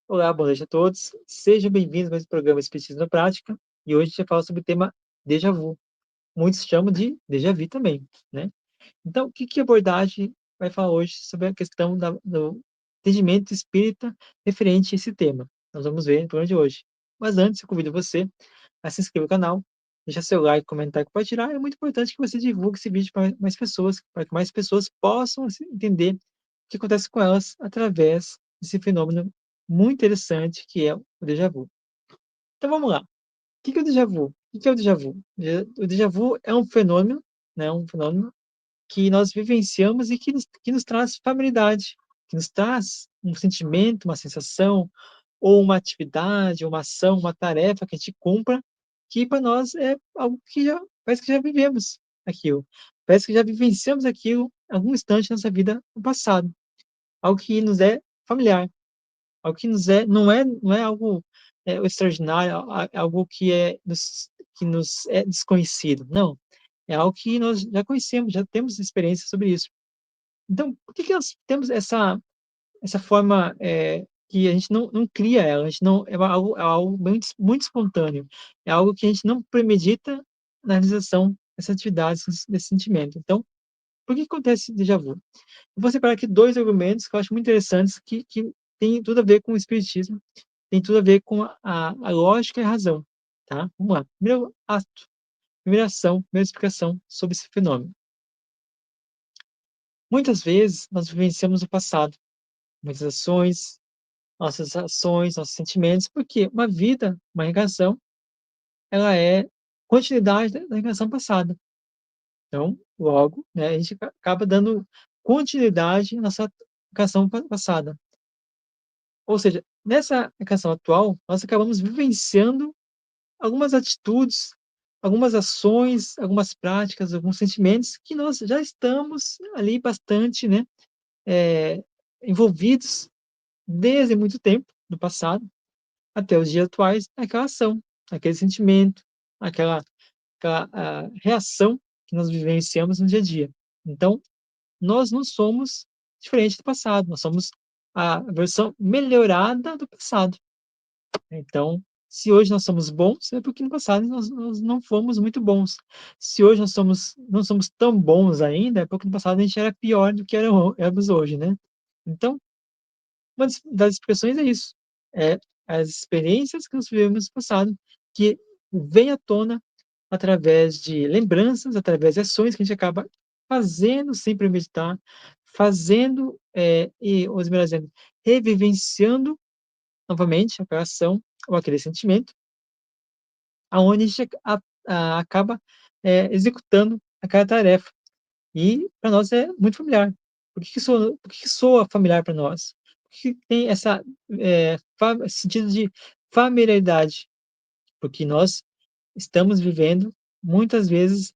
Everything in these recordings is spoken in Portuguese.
Olá, boa noite a todos. Sejam bem-vindos a mais um programa Espiritismo na Prática. E hoje a gente vai falar sobre o tema déjà vu. Muitos chamam de déjà vu também, né? Então, o que que a abordagem vai falar hoje sobre a questão do entendimento espírita referente a esse tema? Nós vamos ver no programa de hoje. Mas antes, eu convido você a se inscrever no canal, deixar seu like, comentar e compartilhar. É muito importante que você divulgue esse vídeo para mais pessoas, para que mais pessoas possam entender o que acontece com elas através desse fenômeno muito interessante que é o déjà vu. Então vamos lá. O que que é o déjà vu? O que que é o déjà vu? O déjà vu é um fenômeno, né, um fenômeno que nós vivenciamos e que nos traz familiaridade, que nos traz um sentimento, uma sensação, ou uma atividade, uma ação, uma tarefa que a gente cumpra, que para nós é algo que já parece que já vivemos aquilo. Parece que já vivenciamos aquilo em algum instante da nossa vida no passado. Algo que nos é familiar, algo que nos é não é algo, extraordinário, algo que nos é desconhecido, não. É algo que nós já conhecemos, já temos experiência sobre isso. Então, por que que nós temos essa forma, que a gente não cria ela, a gente não é algo muito espontâneo, é algo que a gente não premedita na realização dessa atividade, desse sentimento. Então, por que acontece déjà vu? Eu vou separar aqui 2 argumentos que eu acho muito interessantes que têm tudo a ver com o espiritismo, tem tudo a ver com a lógica e a razão, tá? Vamos lá. Primeiro ato, primeira ação, primeira explicação sobre esse fenômeno. Muitas vezes nós vivenciamos o passado, muitas ações, nossos sentimentos, porque uma vida, uma reencarnação, ela é continuidade da reencarnação passada. Então, logo, né, a gente acaba dando continuidade à nossa reencarnação passada. Ou seja, nessa reencarnação atual, nós acabamos vivenciando algumas atitudes, algumas ações, algumas práticas, alguns sentimentos que nós já estamos ali bastante, né, eh, envolvidos desde muito tempo, no passado, até os dias atuais, naquela ação, aquele sentimento, aquela reação que nós vivenciamos no dia a dia. Então, nós não somos diferente do passado, nós somos a versão melhorada do passado. Então, se hoje nós somos bons, é porque no passado nós não fomos muito bons. Se hoje não somos tão bons ainda, é porque no passado a gente era pior do que éramos hoje, né? Então, uma das expressões é isso, é as experiências que nós vivemos no passado, que vêm à tona através de lembranças, através de ações que a gente acaba fazendo sem premeditar, fazendo, os melhor dizendo, revivenciando novamente aquela ação ou aquele sentimento, aonde a gente acaba, executando aquela tarefa. E para nós é muito familiar. Por que que soa familiar para nós? Por que que tem essa, sentido de familiaridade? Porque nós estamos vivendo muitas vezes,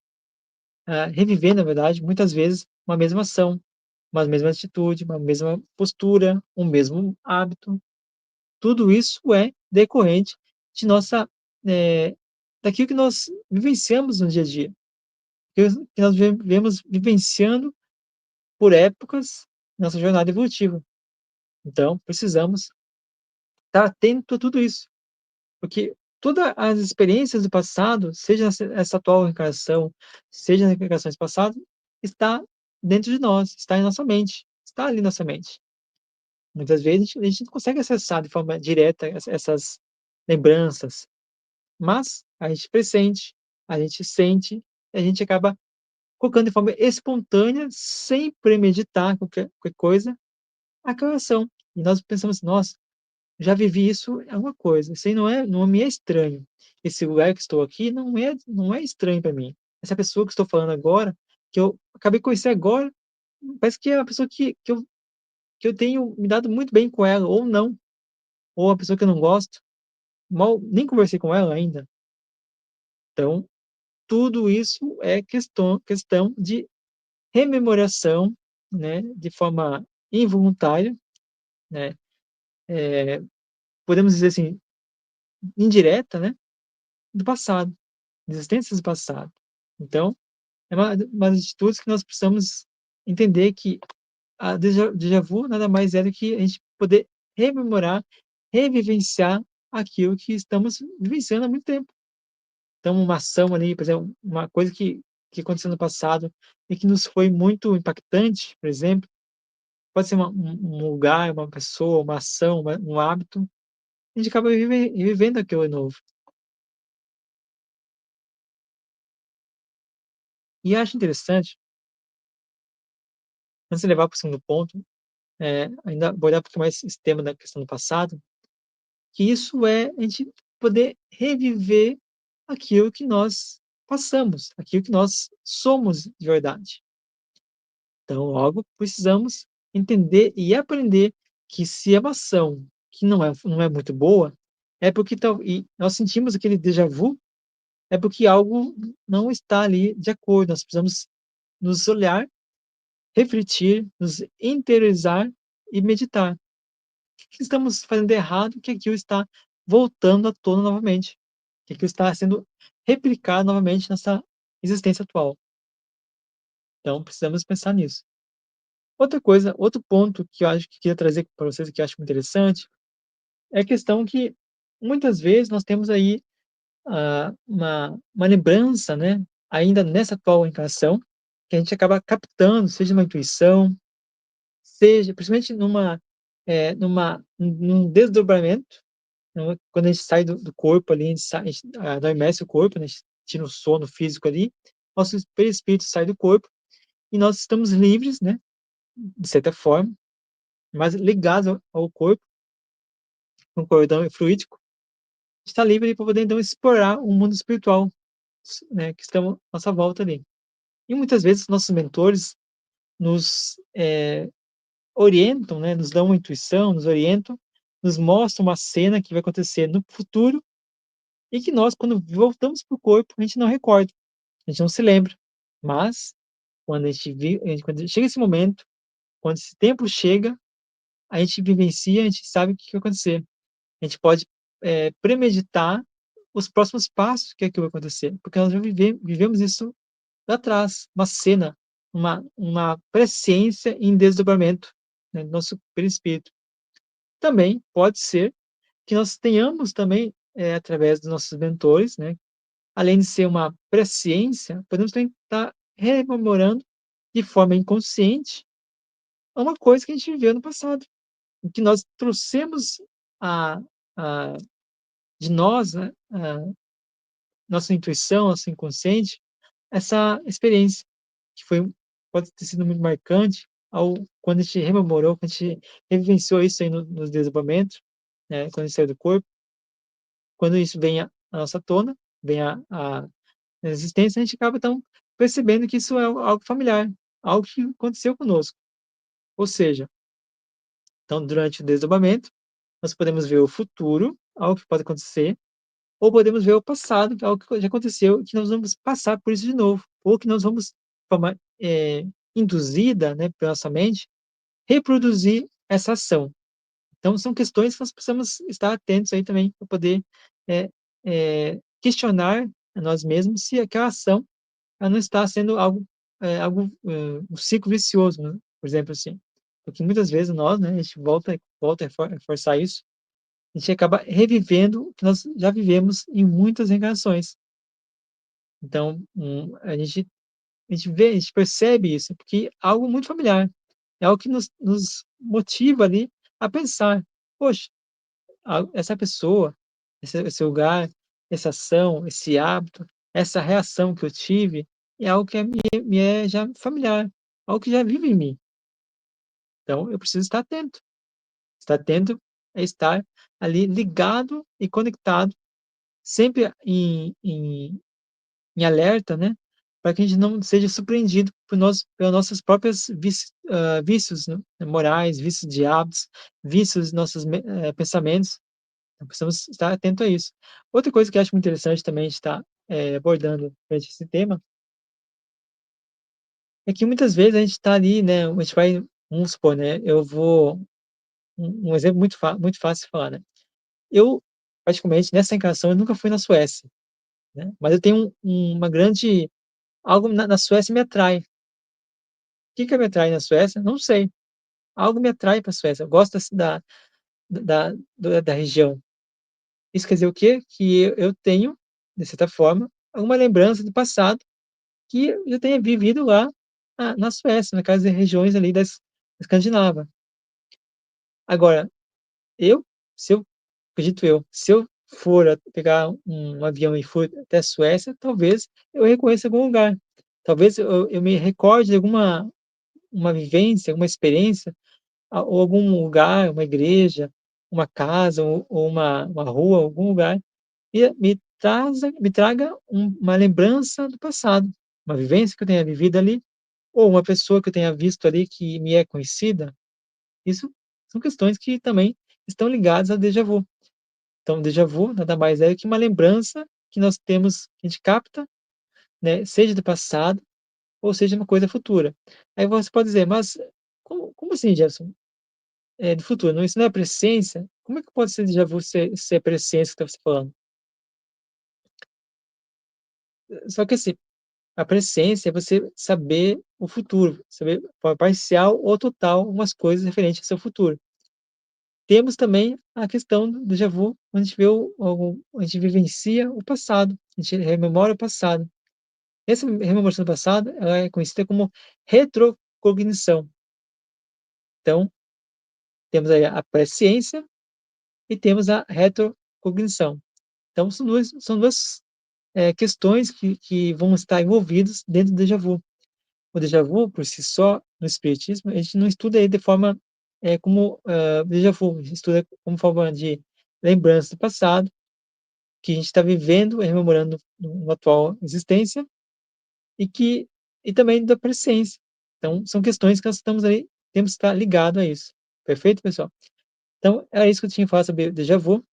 revivendo, na verdade, muitas vezes uma mesma ação, uma mesma atitude, uma mesma postura, um mesmo hábito. Tudo isso é decorrente de nossa, eh, daquilo que nós vivenciamos no dia a dia, que nós vemos vivenciando por épocas nessa jornada evolutiva. Então, precisamos estar atento a tudo isso, porque todas as experiências do passado, seja essa atual reencarnação, seja nas reencarnações passadas, está dentro de nós, está em nossa mente, está ali em nossa mente. Muitas vezes a gente não consegue acessar de forma direta essas lembranças, mas a gente pressente, a gente sente, e a gente acaba colocando de forma espontânea, sem premeditar qualquer coisa, aquela ação. E nós pensamos: "Nossa, já vivi isso, é uma coisa, isso aí não me é estranho. Esse lugar que estou aqui não é estranho para mim. Essa pessoa que estou falando agora, que eu acabei de conhecer agora, parece que é uma pessoa que eu tenho me dado muito bem com ela, ou não, ou uma pessoa que eu não gosto, mal nem conversei com ela ainda". Então, tudo isso é questão de rememoração, né, de forma involuntária, né, podemos dizer assim, indireta, né, do passado, existências do passado. Então, é uma das atitudes que nós precisamos entender que a déjà vu nada mais é do que a gente poder rememorar revivenciar aquilo que estamos vivenciando há muito tempo. Então, uma ação ali, por exemplo, uma coisa que aconteceu no passado e que nos foi muito impactante, por exemplo, pode ser um lugar, uma pessoa, uma ação, um hábito, a gente acaba vivendo aquilo de novo. E acho interessante, antes de levar para o segundo ponto, ainda abordar um pouquinho mais esse tema da questão do passado, que isso é a gente poder reviver aquilo que nós passamos, aquilo que nós somos de verdade. Então, logo, precisamos entender e aprender que se é uma ação que não é muito boa, é porque e nós sentimos aquele déjà vu, é porque algo não está ali de acordo. Nós precisamos nos olhar, refletir, nos interiorizar e meditar. O que estamos fazendo de errado que aquilo está voltando à tona novamente? Que aquilo está sendo replicado novamente nessa existência atual. Então, precisamos pensar nisso. Outra coisa, outro ponto que eu acho que queria trazer para vocês, que eu acho muito interessante, é a questão que muitas vezes nós temos aí uma lembrança, né, ainda nessa atual encarnação, que a gente acaba captando, seja uma intuição, seja principalmente num desdobramento, quando a gente sai do corpo ali, a gente adormece o corpo, né, a gente tira o sono físico ali, nosso perispírito sai do corpo e nós estamos livres, né, de certa forma, mas ligados ao corpo, um cordão fluídico, está livre para poder então explorar o mundo espiritual, né, que estão à nossa volta ali. E muitas vezes nossos mentores nos orientam, né, nos dão uma intuição, nos orientam, nos mostram uma cena que vai acontecer no futuro e que nós, quando voltamos para o corpo, a gente não recorda, a gente não se lembra. Mas, quando chega esse momento, quando esse tempo chega, a gente vivencia, a gente sabe o que vai acontecer. A gente pode premeditar os próximos passos que é que vai acontecer, porque nós já vivemos isso lá atrás, uma cena, uma presciência em desdobramento, né, do nosso perispírito. Também pode ser que nós tenhamos também, através dos nossos mentores, né, além de ser uma presciência, podemos também estar rememorando de forma inconsciente uma coisa que a gente viveu no passado, em que nós trouxemos a, a, de nós, né, nossa intuição, nosso inconsciente, essa experiência, que pode ter sido muito marcante, quando a gente rememorou, quando a gente revivenciou isso aí nos desdobramentos, né, quando a gente saiu do corpo, quando isso vem à nossa tona, vem à existência, a gente acaba então percebendo que isso é algo familiar, algo que aconteceu conosco. Ou seja, então durante o desdobramento, nós podemos ver o futuro, algo que pode acontecer, ou podemos ver o passado, que é algo que já aconteceu, que nós vamos passar por isso de novo, ou que nós vamos, de forma induzida, né, pela nossa mente, reproduzir essa ação. Então, são questões que nós precisamos estar atentos aí também, para poder questionar a nós mesmos se aquela ação ela não está sendo um ciclo vicioso, né, por exemplo, assim. Porque muitas vezes nós, né, a gente volta a reforçar isso, a gente acaba revivendo o que nós já vivemos em muitas reencarnações. Então, a gente percebe isso, porque é algo muito familiar, é algo que nos motiva ali a pensar: "Poxa, essa pessoa, esse lugar, essa ação, esse hábito, essa reação que eu tive, é algo que me é já familiar, algo que já vive em mim. Então eu preciso estar atento. Estar atento é estar ali ligado e conectado, sempre em alerta, né, para que a gente não seja surpreendido pelas nossas próprias vícios, né, morais, vícios de hábitos, vícios de nossos pensamentos. Então precisamos estar atento a isso. Outra coisa que eu acho muito interessante também estar abordando durante esse tema, é que muitas vezes a gente está ali, né, a gente vai, vamos supor, né, eu vou um exemplo muito fácil de falar, né. Eu, praticamente, nessa encarnação, eu nunca fui na Suécia, né, mas eu tenho uma grande algo na Suécia me atrai. O que que me atrai na Suécia? Não sei, algo me atrai para a Suécia. Eu gosto da região. Isso quer dizer o quê? Que eu tenho, de certa forma, uma lembrança do passado que eu tenha vivido lá na Suécia, naquelas regiões ali da Escandinava. Agora, eu se eu acredito eu, se eu for pegar um avião e for até a Suécia, talvez eu reconheça algum lugar. Talvez eu me recorde de alguma uma vivência, uma experiência, ou algum lugar, uma igreja, uma casa ou uma rua, algum lugar, e me traga uma lembrança do passado, uma vivência que eu tenha vivido ali, ou uma pessoa que eu tenha visto ali que me é conhecida. Isso são questões que também estão ligadas ao déjà vu. Então, déjà vu nada mais é que uma lembrança que nós temos, que a gente capta, né, seja do passado ou seja uma coisa futura. Aí você pode dizer: "Mas como assim, Jefferson? Do futuro, não, isso não é presciência? Como é que pode ser déjà vu ser presciência que tá você falando?" Só que assim, a presciência é você saber o futuro, saber de forma parcial ou total umas coisas referentes ao seu futuro. Temos também a questão do déjà vu, onde a gente vê a gente vivencia o passado, a gente rememora o passado. Essa rememoração do passado, ela é conhecida como retrocognição. Então, temos aí a presciência e temos a retrocognição. Então, são duas questões que vão estar envolvidas dentro do déjà vu. O déjà vu, por si só, no espiritismo, a gente não estuda ele de forma, como, déjà vu, a gente estuda como forma de lembrança do passado, que a gente está vivendo e rememorando no atual existência, e que e também da presciência. Então, são questões que nós estamos ali, temos que estar ligado a isso. Perfeito, pessoal? Então, era isso que eu tinha que falar sobre o déjà vu,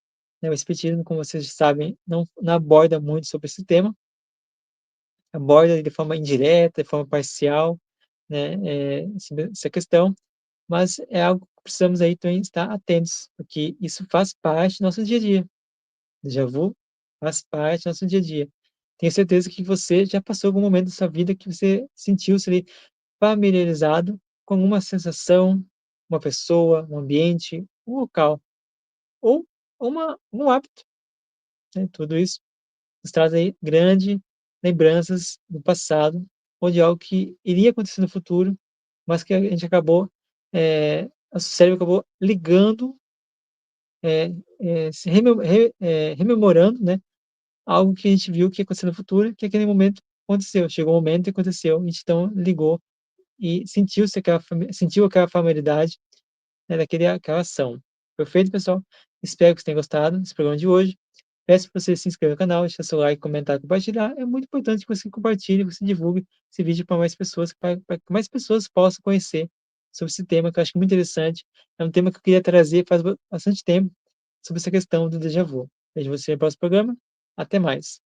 né, o espiritismo, como vocês sabem, não aborda muito sobre esse tema, aborda de forma indireta, de forma parcial, né, sobre essa questão, mas é algo que precisamos aí também estar atentos, porque isso faz parte do nosso dia a dia. Déjà vu faz parte do nosso dia a dia. Tenho certeza que você já passou algum momento da sua vida que você sentiu-se ali familiarizado com alguma sensação, uma pessoa, um ambiente, um local, ou um hábito, né? Tudo isso nos traz aí grandes lembranças do passado, ou de algo que iria acontecer no futuro, mas que a gente acabou, nosso cérebro acabou ligando, se rememorando, né, algo que a gente viu que ia acontecer no futuro, que aquele momento aconteceu, chegou o momento e aconteceu, a gente então ligou e sentiu aquela familiaridade, né, aquela ação. Perfeito, pessoal? Espero que vocês tenham gostado desse programa de hoje. Peço para você se inscrever no canal, deixar seu like, comentar, compartilhar. É muito importante que você compartilhe, que você divulgue esse vídeo para mais pessoas, para que mais pessoas possam conhecer sobre esse tema, que eu acho muito interessante. É um tema que eu queria trazer faz bastante tempo, sobre essa questão do déjà vu. Vejo você no próximo programa. Até mais.